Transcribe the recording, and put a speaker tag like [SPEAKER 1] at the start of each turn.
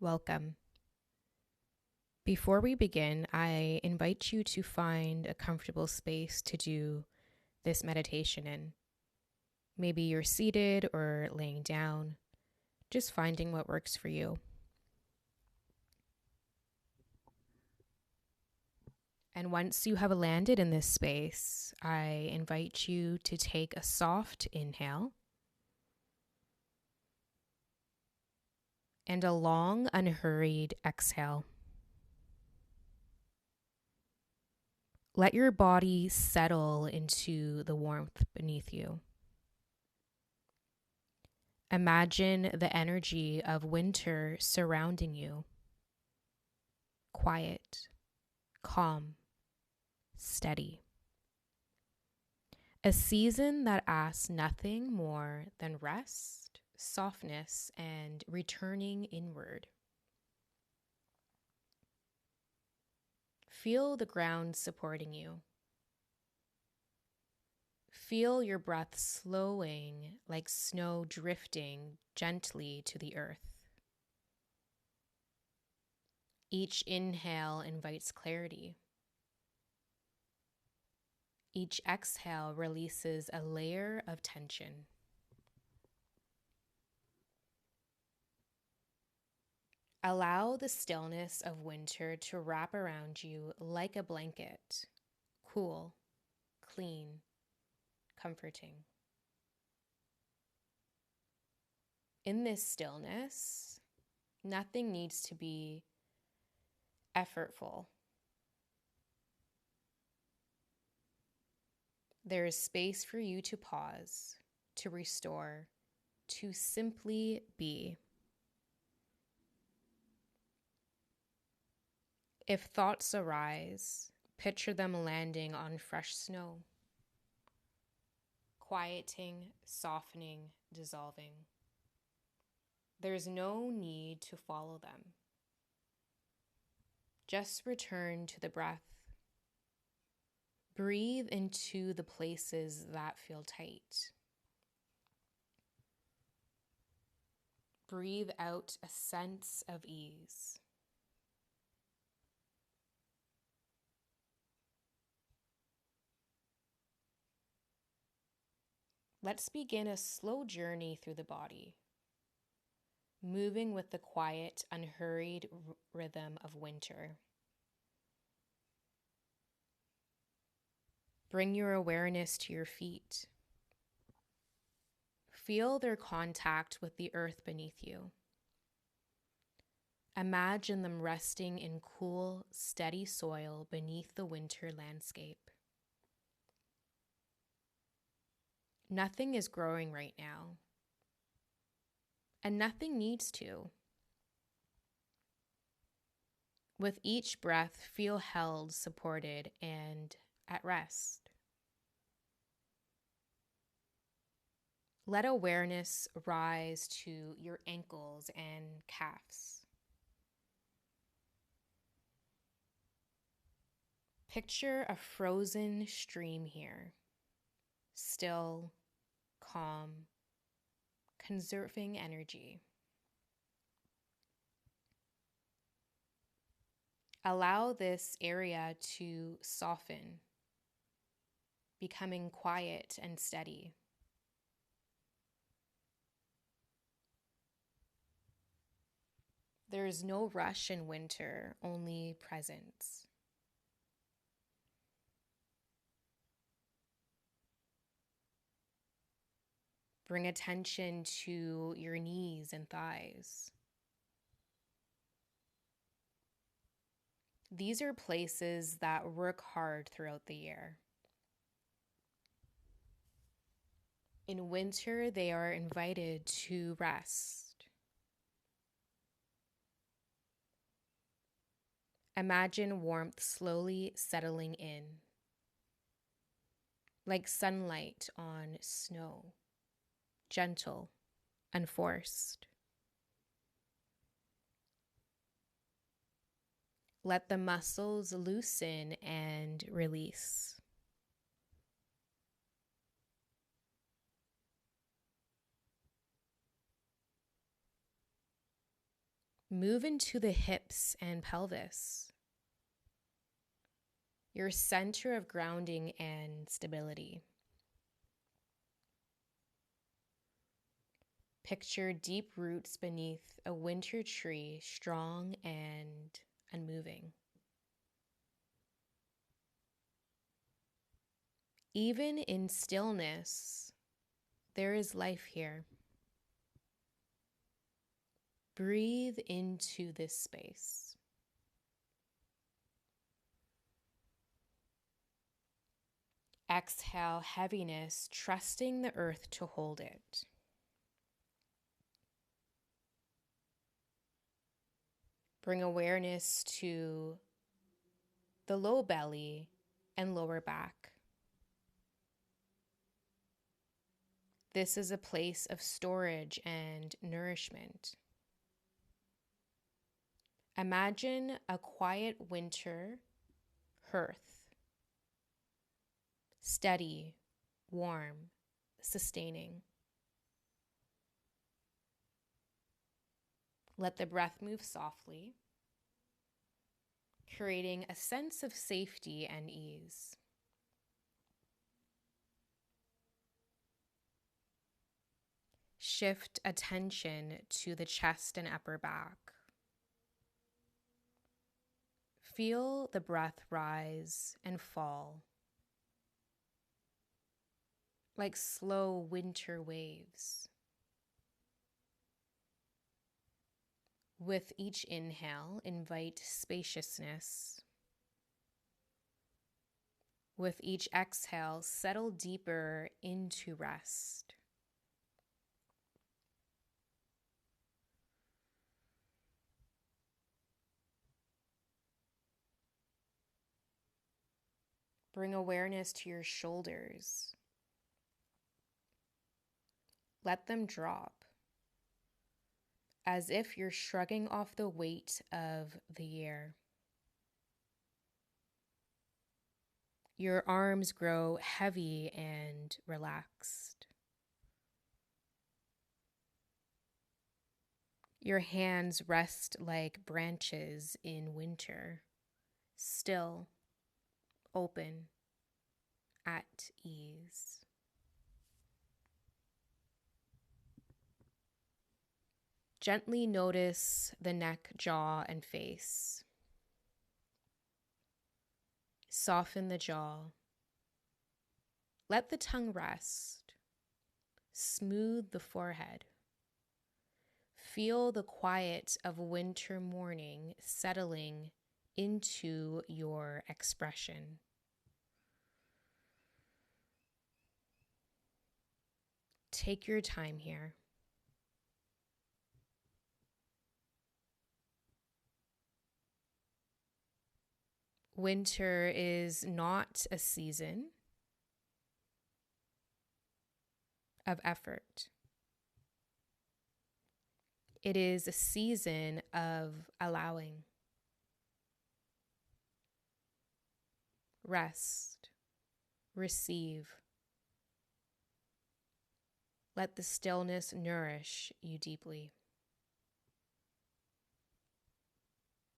[SPEAKER 1] Welcome. Before we begin, I invite you to find a comfortable space to do this meditation in. Maybe you're seated or laying down, just finding what works for you. And once you have landed in this space, I invite you to take a soft inhale and a long, unhurried exhale. Let your body settle into the warmth beneath you. Imagine the energy of winter surrounding you. Quiet, calm, steady. A season that asks nothing more than rest, softness, and returning inward. Feel the ground supporting you. Feel your breath slowing like snow drifting gently to the earth. Each inhale invites clarity. Each exhale releases a layer of tension. Allow the stillness of winter to wrap around you like a blanket, cool, clean, comforting. In this stillness, nothing needs to be effortful. There is space for you to pause, to restore, to simply be. If thoughts arise, picture them landing on fresh snow, quieting, softening, dissolving. There's no need to follow them. Just return to the breath. Breathe into the places that feel tight. Breathe out a sense of ease. Let's begin a slow journey through the body, moving with the quiet, unhurried rhythm of winter. Bring your awareness to your feet. Feel their contact with the earth beneath you. Imagine them resting in cool, steady soil beneath the winter landscape. Nothing is growing right now, and nothing needs to. With each breath, feel held, supported, and at rest. Let awareness rise to your ankles and calves. Picture a frozen stream here, still, calm, conserving energy. Allow this area to soften, becoming quiet and steady. There is no rush in winter, only presence. Bring attention to your knees and thighs. These are places that work hard throughout the year. In winter, they are invited to rest. Imagine warmth slowly settling in, like sunlight on snow, gentle, unforced. Let the muscles loosen and release. Move into the hips and pelvis, your center of grounding and stability. Picture deep roots beneath a winter tree, strong and unmoving. Even in stillness, there is life here. Breathe into this space. Exhale heaviness, trusting the earth to hold it. Bring awareness to the low belly and lower back. This is a place of storage and nourishment. Imagine a quiet winter hearth, steady, warm, sustaining. Let the breath move softly, creating a sense of safety and ease. Shift attention to the chest and upper back. Feel the breath rise and fall like slow winter waves. With each inhale, invite spaciousness. With each exhale, settle deeper into rest. Bring awareness to your shoulders. Let them drop, as if you're shrugging off the weight of the year. Your arms grow heavy and relaxed. Your hands rest like branches in winter, still, open, at ease. Gently notice the neck, jaw, and face. Soften the jaw. Let the tongue rest. Smooth the forehead. Feel the quiet of winter morning settling into your expression. Take your time here. Winter is not a season of effort. It is a season of allowing. Rest. Receive. Let the stillness nourish you deeply.